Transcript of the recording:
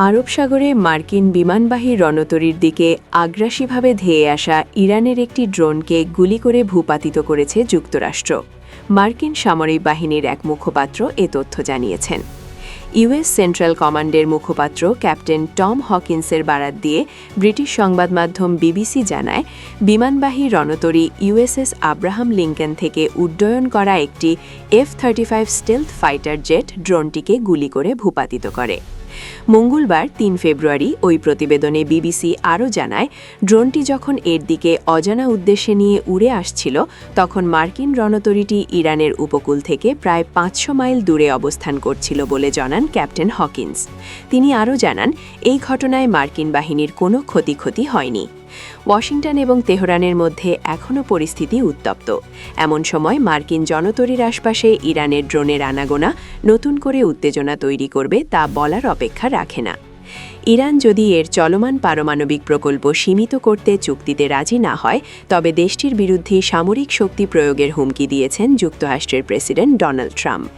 আরব সাগরে মার্কিন বিমানবাহী রণতরীর দিকে আগ্রাসীভাবে ধেয়ে আসা ইরানের একটি ড্রোনকে গুলি করে ভূপাতিত করেছে যুক্তরাষ্ট্র। মার্কিন সামরিক বাহিনীর এক মুখপাত্র এ তথ্য জানিয়েছেন। ইউএস সেন্ট্রাল কমান্ডের মুখপাত্র ক্যাপ্টেন টম হকিন্সের বারাত দিয়ে ব্রিটিশ সংবাদ মাধ্যম বিবিসি জানায়, বিমানবাহী রণতরী ইউএসএস আব্রাহাম লিঙ্কন থেকে উড্ডয়ন করা একটি F-35 স্টেলথ ফাইটার জেট ড্রোনটিকে গুলি করে ভূপাতিত করে। মঙ্গলবার ৩ ফেব্রুয়ারি ওই প্রতিবেদনে বিবিসি আরও জানায়, ড্রোনটি যখন এর দিকে অজানা উদ্দেশ্যে নিয়ে উড়ে আসছিল, তখন মার্কিন রণতরীটি ইরানের উপকূল থেকে প্রায় ৫০০ মাইল দূরে অবস্থান করছিল বলে জানান ক্যাপ্টেন হকিন্স। তিনি আরও জানান, এই ঘটনায় মার্কিন বাহিনীর কোনো ক্ষতি হয়নি। ওয়াশিংটন এবং তেহরানের মধ্যে এখনও পরিস্থিতি উত্তপ্ত। এমন সময় মার্কিন জনতরীর আশপাশে ইরানের ড্রোনের আনাগোনা নতুন করে উত্তেজনা তৈরি করবে তা বলার অপেক্ষা রাখে না। ইরান যদি এর চলমান পারমাণবিক প্রকল্প সীমিত করতে চুক্তিতে রাজি না হয়, তবে দেশটির বিরুদ্ধে সামরিক শক্তি প্রয়োগের হুমকি দিয়েছেন যুক্তরাষ্ট্রের প্রেসিডেন্ট ডোনাল্ড ট্রাম্প।